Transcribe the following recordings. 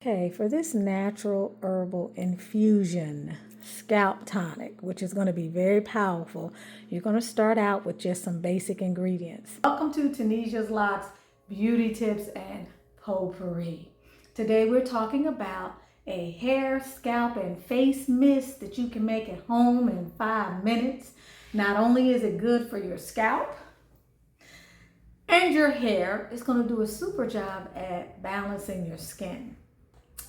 Okay, for this natural herbal infusion scalp tonic, which is going to be very powerful, you're going to start out with just some basic ingredients. Welcome to Tanesia's Locs Beauty Tips and Potpourri. Today we're talking about a hair, scalp, and face mist that you can make at home in 5 minutes. Not only is it good for your scalp and your hair, it's going to do a super job at balancing your skin.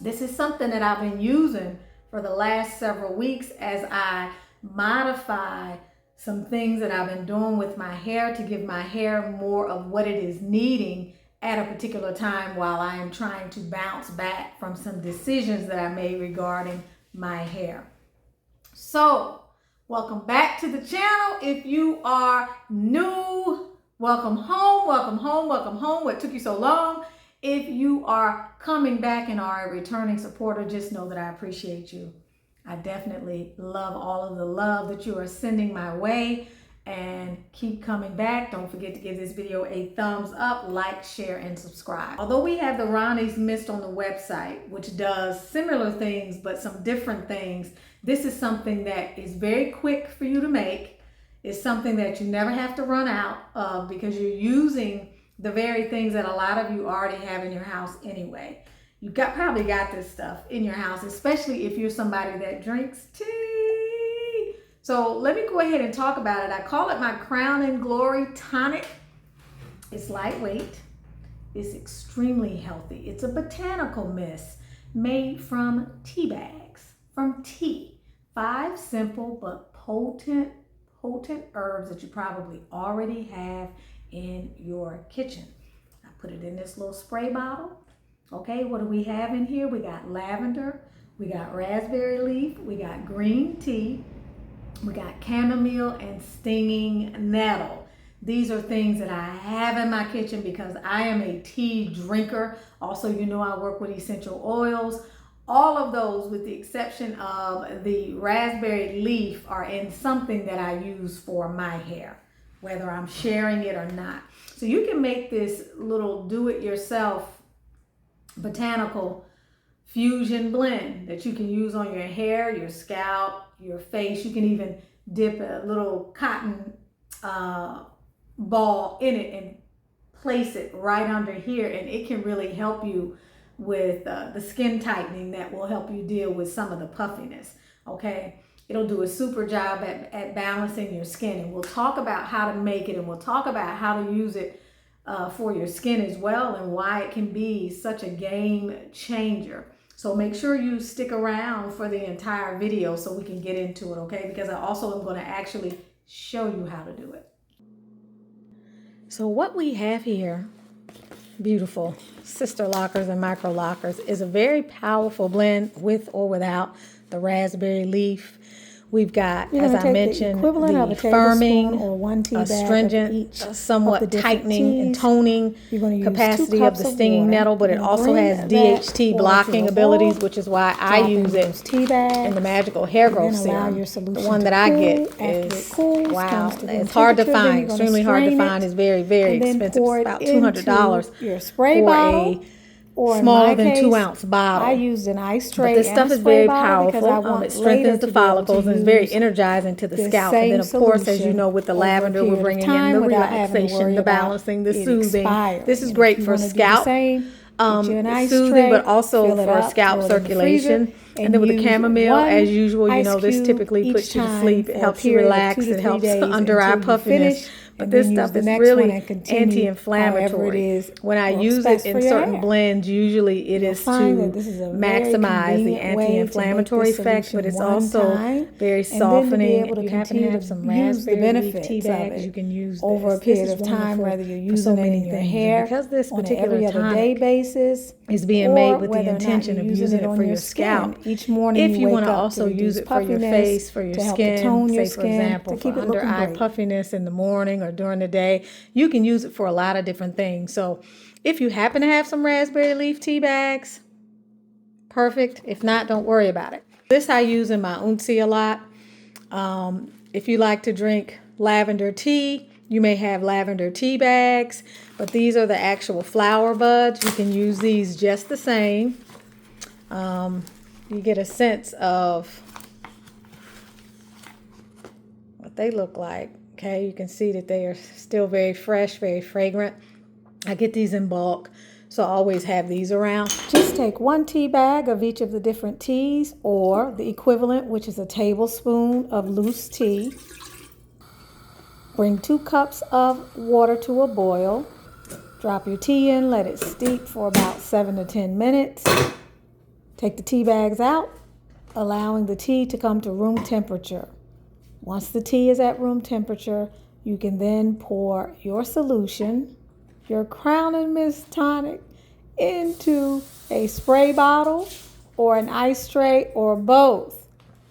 This is something that I've been using for the last several weeks as I modify some things that I've been doing with my hair to give my hair more of what it is needing at a particular time while I am trying to bounce back from some decisions that I made regarding my hair. So, welcome back to the channel. If you are new, welcome home, welcome home, welcome home. What took you so long? If you are coming back and are a returning supporter, just know that I appreciate you. I definitely love all of the love that you are sending my way, and keep coming back. Don't forget to give this video a thumbs up, like, share, and subscribe. Although we have the Ronnie's Mist on the website, which does similar things, but some different things, this is something that is very quick for you to make. It's something that you never have to run out of because you're using the very things that a lot of you already have in your house anyway. You probably got this stuff in your house, especially if you're somebody that drinks tea. So let me go ahead and talk about it. I call it my Crown and Glory Tonic. It's lightweight. It's extremely healthy. It's a botanical mist made from tea bags, from tea. 5 simple but potent herbs that you probably already have in your kitchen. I put it in this little spray bottle. Okay, what do we have in here? We got lavender, we got raspberry leaf, we got green tea, we got chamomile and stinging nettle. These are things that I have in my kitchen because I am a tea drinker. Also, you know I work with essential oils. All of those, with the exception of the raspberry leaf, are in something that I use for my hair, whether I'm sharing it or not. So you can make this little do-it-yourself botanical fusion blend that you can use on your hair, your scalp, your face. You can even dip a little cotton ball in it and place it right under here, and it can really help you with the skin tightening that will help you deal with some of the puffiness, okay? It'll do a super job at balancing your skin, and we'll talk about how to make it, and we'll talk about how to use it for your skin as well, and why it can be such a game changer. So make sure you stick around for the entire video so we can get into it, okay? Because I also am going to actually show you how to do it. So what we have here, beautiful sister lockers and micro lockers, is a very powerful blend with or without the raspberry leaf. We've got, as I mentioned, the firming, astringent, somewhat tightening and toning capacity of the stinging nettle, but it also has DHT blocking abilities, which is why I use it in the Magical Hair Growth Serum. The one that I get is, wow, it's hard to find, extremely hard to find. It's very, very expensive. It's about $200 for a smaller than 2-ounce bottle. I used an ice tray. But this stuff is very powerful. It strengthens the follicles and is very energizing to the scalp. And then, of course, as you know, with the lavender, we're bringing in the relaxation, the balancing, the soothing. This is great for scalp soothing, but also for scalp circulation. And then with the chamomile, as usual, you know, this typically puts you to sleep. It helps you relax. It helps under eye puffiness. But this stuff is really anti-inflammatory. When I use it in certain blends, usually it is to maximize the anti-inflammatory effect, but it's also very softening. If you happen to have some raspberry leaf tea bags, you can use over a period of time, whether you're using it in your hair because this particular on an every other day basis is being made with the intention of using it for your scalp. Each morning, if you want to also use it for your face, for your skin, say for example, for under eye puffiness in the morning or during the day, you can use it for a lot of different things. So if you happen to have some raspberry leaf tea bags, perfect. If not, don't worry about it. This I use in my unsi a lot. If you like to drink lavender tea, you may have lavender tea bags, but these are the actual flower buds. You can use these just the same. You get a sense of what they look like. Okay, you can see that they are still very fresh, very fragrant. I get these in bulk, so I always have these around. Just take 1 tea bag of each of the different teas, or the equivalent, which is a tablespoon of loose tea. Bring 2 cups of water to a boil. Drop your tea in, let it steep for about 7 to 10 minutes. Take the tea bags out, allowing the tea to come to room temperature. Once the tea is at room temperature, you can then pour your solution, your Crown and Mist tonic, into a spray bottle or an ice tray or both.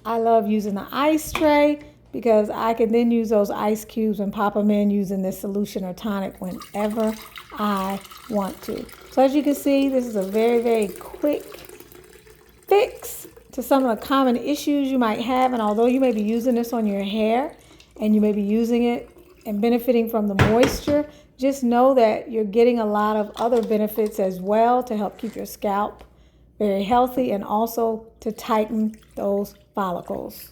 I love using the ice tray because I can then use those ice cubes and pop them in using this solution or tonic whenever I want to. So as you can see, this is a very, very quick fix to some of the common issues you might have. And although you may be using this on your hair and you may be using it and benefiting from the moisture, just know that you're getting a lot of other benefits as well to help keep your scalp very healthy and also to tighten those follicles.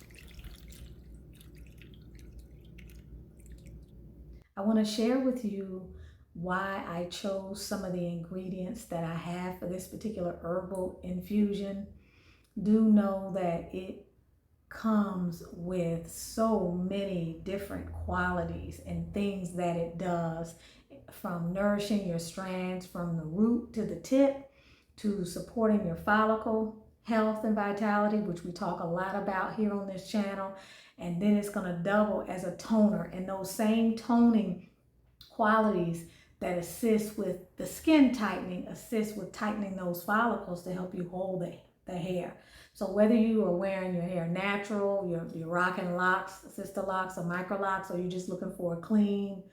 I want to share with you why I chose some of the ingredients that I have for this particular herbal infusion. Do know that it comes with so many different qualities and things that it does, from nourishing your strands from the root to the tip, to supporting your follicle health and vitality, which we talk a lot about here on this channel. And then it's going to double as a toner, and those same toning qualities that assist with the skin tightening, assist with tightening those follicles to help you hold the hair. So whether you are wearing your hair natural, you're rocking locks, sister locks or micro locks, or you're just looking for a clean,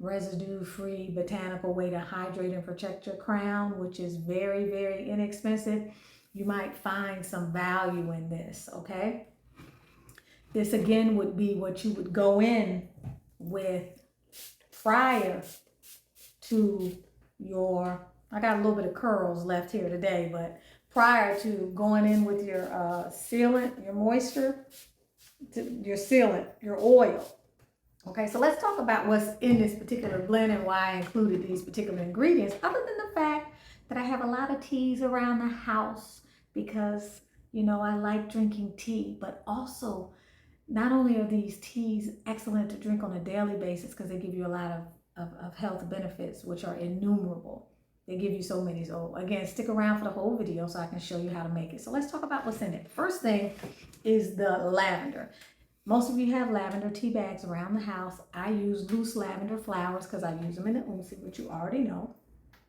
residue-free botanical way to hydrate and protect your crown, which is very, very inexpensive, you might find some value in this, okay? This again would be what you would go in with prior to your, I got a little bit of curls left here today, but prior to going in with your sealant, your moisture, your sealant, your oil. Okay, so let's talk about what's in this particular blend and why I included these particular ingredients, other than the fact that I have a lot of teas around the house because, you know, I like drinking tea, but also not only are these teas excellent to drink on a daily basis because they give you a lot of health benefits, which are innumerable. They give you so many. So again, stick around for the whole video so I can show you how to make it. So let's talk about what's in it. First thing is the lavender. Most of you have lavender tea bags around the house. I use loose lavender flowers because I use them in the oomsie, which you already know.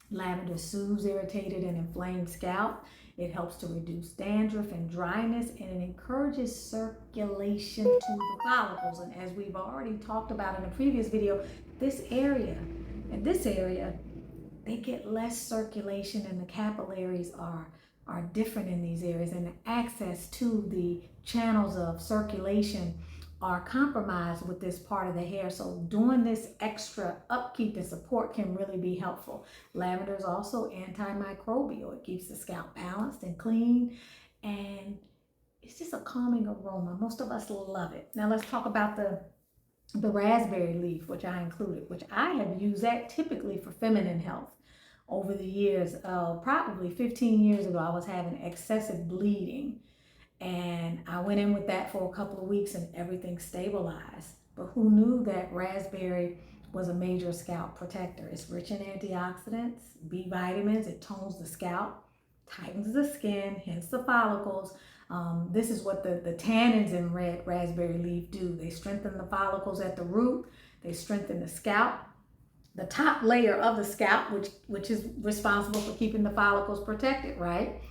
Lavender soothes irritated and inflamed scalp. It helps to reduce dandruff and dryness, and it encourages circulation to the follicles. And as we've already talked about in a previous video, this area, they get less circulation, and the capillaries are different in these areas, and the access to the channels of circulation are compromised with this part of the hair. So doing this extra upkeep and support can really be helpful. Lavender is also antimicrobial. It keeps the scalp balanced and clean, and it's just a calming aroma. Most of us love it. Now let's talk about the raspberry leaf, which I included, which I have used that typically for feminine health. Over the years, probably 15 years ago, I was having excessive bleeding, and I went in with that for a couple of weeks and everything stabilized. But who knew that raspberry was a major scalp protector? It's rich in antioxidants, B vitamins, it tones the scalp, tightens the skin, hence the follicles. This is what the tannins in red raspberry leaf do. They strengthen the follicles at the root, they strengthen the scalp, the top layer of the scalp, which is responsible for keeping the follicles protected, right?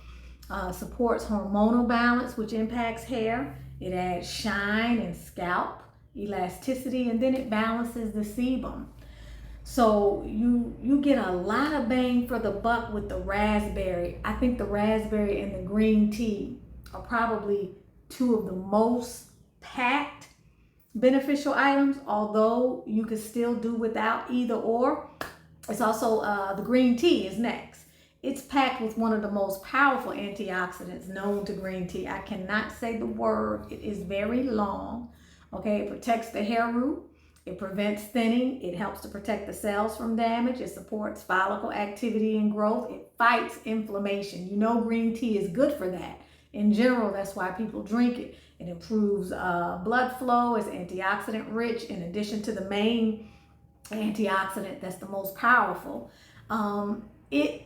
Supports hormonal balance, which impacts hair. It adds shine and scalp elasticity, and then it balances the sebum. So you get a lot of bang for the buck with the raspberry. I think the raspberry and the green tea are probably two of the most packed beneficial items, although you could still do without either or. It's also the green tea is next. It's packed with one of the most powerful antioxidants known to green tea. I cannot say the word. It is very long. Okay, it protects the hair root. It prevents thinning. It helps to protect the cells from damage. It supports follicle activity and growth. It fights inflammation. You know, green tea is good for that. In general, that's why people drink it. It improves blood flow. It's antioxidant rich in addition to the main antioxidant that's the most powerful. It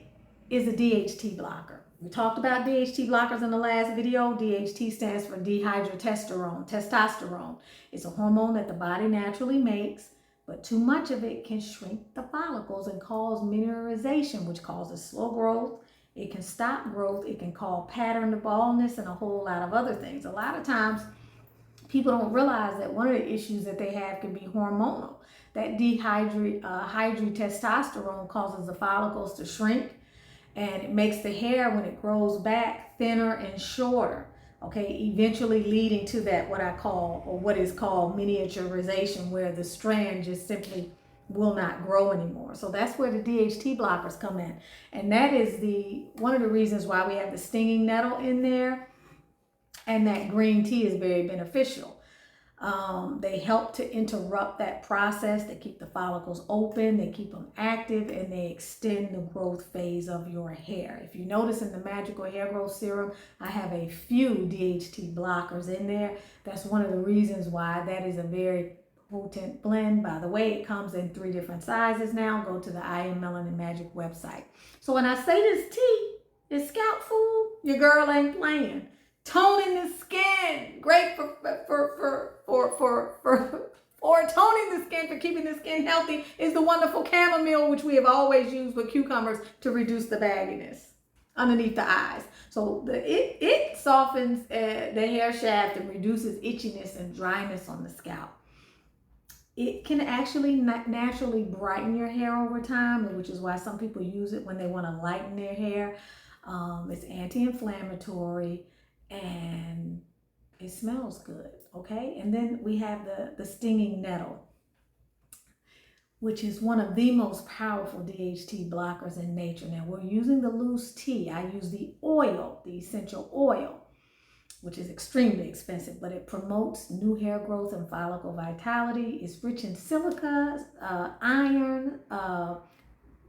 is a DHT blocker. We talked about DHT blockers in the last video. DHT stands for testosterone. It's a hormone that the body naturally makes, but too much of it can shrink the follicles and cause mineralization, which causes slow growth. It can stop growth. It can cause pattern baldness and a whole lot of other things. A lot of times people don't realize that one of the issues that they have can be hormonal. That testosterone causes the follicles to shrink, and it makes the hair, when it grows back, thinner and shorter. Okay, eventually leading to that what is called miniaturization, where the strand just simply will not grow anymore. So that's where the DHT blockers come in, and that is one of the reasons why we have the stinging nettle in there, and that green tea is very beneficial. They help to interrupt that process. They keep the follicles open, they keep them active, and they extend the growth phase of your hair. If you notice in the Magical Hair Growth Serum, I have a few DHT blockers in there. That's one of the reasons why that is a very potent blend. By the way, it comes in 3 different sizes now. Go to the I Am Melanin Magic website. So when I say this tea is scalp food, your girl ain't playing. Toning the skin, great for toning the skin, for keeping the skin healthy, is the wonderful chamomile, which we have always used with cucumbers to reduce the bagginess underneath the eyes. So it softens the hair shaft and reduces itchiness and dryness on the scalp. It can actually naturally brighten your hair over time, which is why some people use it when they want to lighten their hair. It's anti-inflammatory, and it smells good. Okay, and then we have the stinging nettle, which is one of the most powerful DHT blockers in nature. Now we're using the loose tea. I use the oil, the essential oil, which is extremely expensive, but it promotes new hair growth and follicle vitality. It's rich in silica, iron,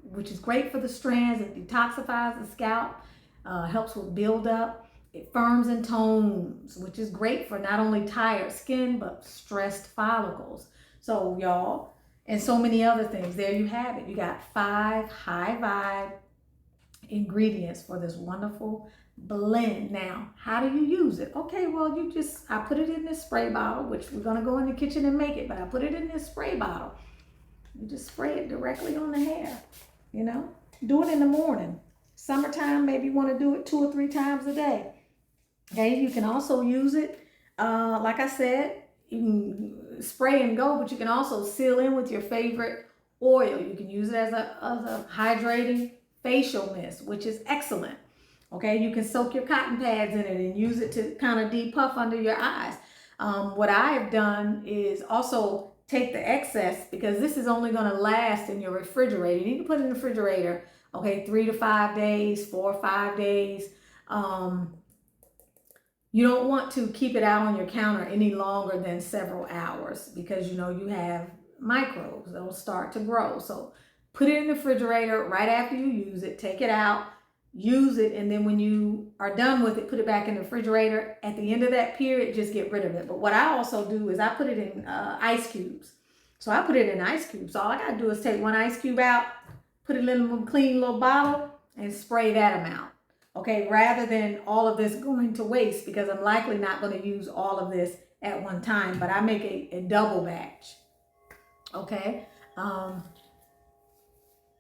which is great for the strands. It detoxifies the scalp, helps with buildup. It firms and tones, which is great for not only tired skin, but stressed follicles. So y'all, and so many other things. There you have it. You got 5 high vibe ingredients for this wonderful blend. Now, how do you use it? Okay, well, I put it in this spray bottle, which we're gonna go in the kitchen and make it, but I put it in this spray bottle. You just spray it directly on the hair, Do it in the morning. Summertime, maybe you wanna do it 2 or 3 times a day. Okay, you can also use it, like I said, you can spray and go, but you can also seal in with your favorite oil. You can use it as a hydrating facial mist, which is excellent. Okay, you can soak your cotton pads in it and use it to kind of depuff under your eyes. What I have done is also take the excess, because this is only going to last in your refrigerator. You need to put it in the refrigerator, okay, 3 to 5 days, 4 or 5 days. You don't want to keep it out on your counter any longer than several hours, because you have microbes that will start to grow. So put it in the refrigerator right after you use it, take it out, use it, and then when you are done with it, put it back in the refrigerator. At the end of that period, just get rid of it. But what I also do is I put it in ice cubes. So I put it in ice cubes. All I gotta do is take 1 ice cube out, put it in a clean little bottle, and spray that amount. Okay, rather than all of this going to waste, because I'm likely not going to use all of this at one time, but I make a double batch. Okay,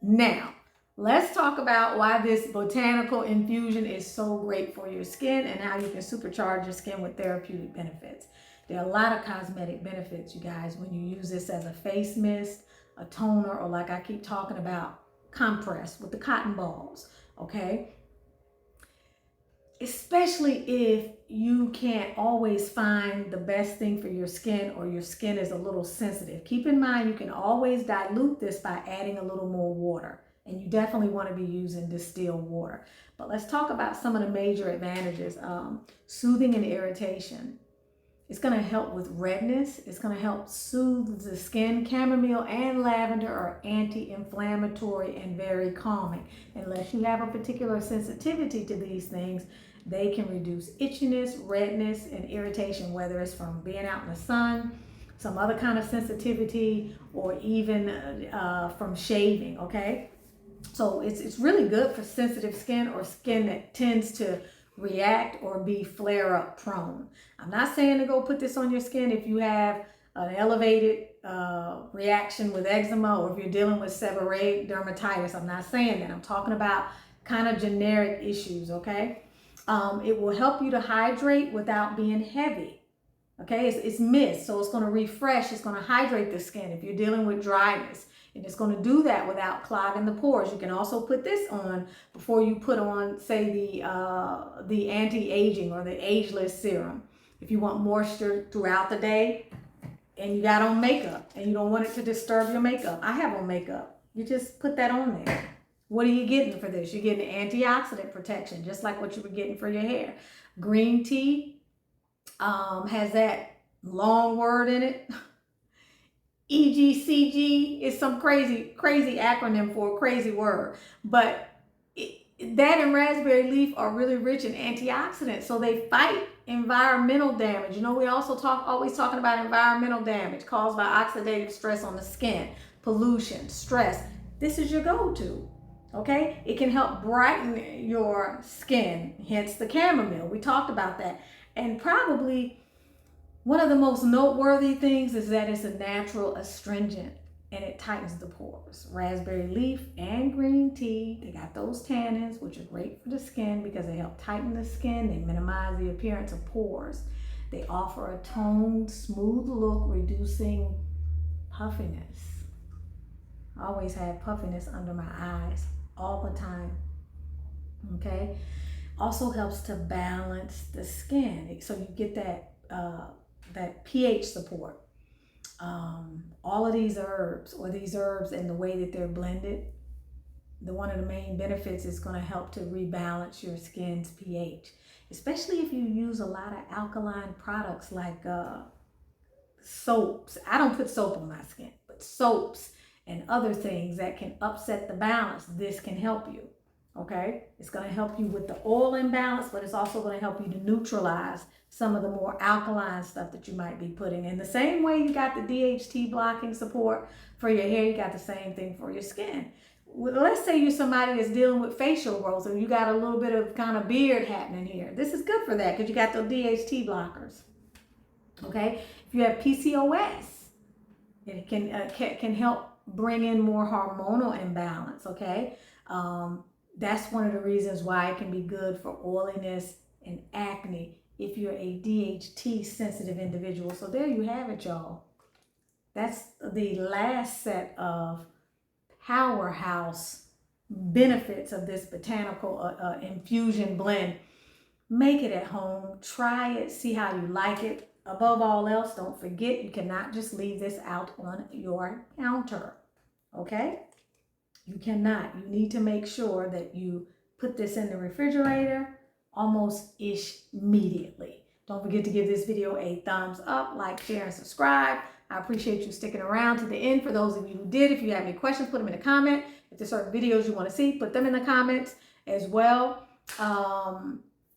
now let's talk about why this botanical infusion is so great for your skin and how you can supercharge your skin with therapeutic benefits. There are a lot of cosmetic benefits, you guys, when you use this as a face mist, a toner, or like I keep talking about, compress with the cotton balls. Okay, especially if you can't always find the best thing for your skin, or your skin is a little sensitive. Keep in mind, you can always dilute this by adding a little more water. And you definitely want to be using distilled water. But let's talk about some of the major advantages. Soothing and irritation. It's going to help with redness. It's going to help soothe the skin. Chamomile and lavender are anti-inflammatory and very calming. Unless you have a particular sensitivity to these things, they can reduce itchiness, redness, and irritation, whether it's from being out in the sun, some other kind of sensitivity, or even from shaving, okay? So it's really good for sensitive skin or skin that tends to react or be flare-up prone. I'm not saying to go put this on your skin if you have an elevated reaction with eczema or if you're dealing with seborrheic dermatitis. I'm not saying that. I'm talking about kind of generic issues, okay? It will help you to hydrate without being heavy. Okay, it's mist, so it's going to refresh, it's going to hydrate the skin if you're dealing with dryness. And it's going to do that without clogging the pores. You can also put this on before you put on, say, the anti-aging or the ageless serum. If you want moisture throughout the day and you got on makeup and you don't want it to disturb your makeup. I have on makeup. You just put that on there. What are you getting for this? You're getting antioxidant protection, just like what you were getting for your hair. Green tea has that long word in it. EGCG is some crazy acronym for a crazy word, but that and raspberry leaf are really rich in antioxidants, so they fight environmental damage. You know, we also always talking about environmental damage caused by oxidative stress on the skin, pollution, stress. This is your go-to, okay? It can help brighten your skin, hence the chamomile. We talked about that. And probably one of the most noteworthy things is that it's a natural astringent and it tightens the pores. Raspberry leaf and green tea, they got those tannins, which are great for the skin because they help tighten the skin. They minimize the appearance of pores. They offer a toned, smooth look, reducing puffiness. I always have puffiness under my eyes all the time, okay? Also helps to balance the skin, so you get that pH support. All of these herbs and the way that they're blended, one of the main benefits is going to help to rebalance your skin's pH, especially if you use a lot of alkaline products like soaps. I don't put soap on my skin, but soaps and other things that can upset the balance. This can help you. Okay, it's going to help you with the oil imbalance, but it's also going to help you to neutralize some of the more alkaline stuff that you might be putting in. The same way you got the DHT blocking support for your hair, you got the same thing for your skin. Let's say you're somebody that's dealing with facial growth and you got a little bit of kind of beard happening here. This is good for that because you got those DHT blockers. Okay, if you have PCOS, it can help bring in more hormonal imbalance. Okay. That's one of the reasons why it can be good for oiliness and acne if you're a DHT sensitive individual. So there you have it, y'all. That's the last set of powerhouse benefits of this botanical infusion blend. Make it at home. Try it. See how you like it. Above all else, don't forget you cannot just leave this out on your counter. Okay? You cannot. You need to make sure that you put this in the refrigerator almost immediately. Don't forget to give this video a thumbs up, like, share, and subscribe. I appreciate you sticking around to the end. For those of you who did, if you have any questions, put them in the comment. If there's certain videos you want to see, put them in the comments as well.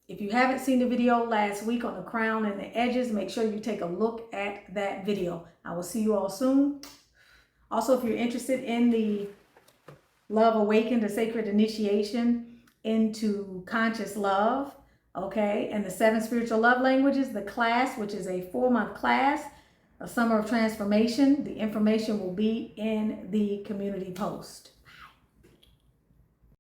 If you haven't seen the video last week on the crown and the edges, make sure you take a look at that video. I will see you all soon. Also, if you're interested in the Love Awakened, a Sacred Initiation into Conscious Love, okay, and the 7 Spiritual Love Languages, the class, which is a 4-month class, a Summer of Transformation, the information will be in the community post.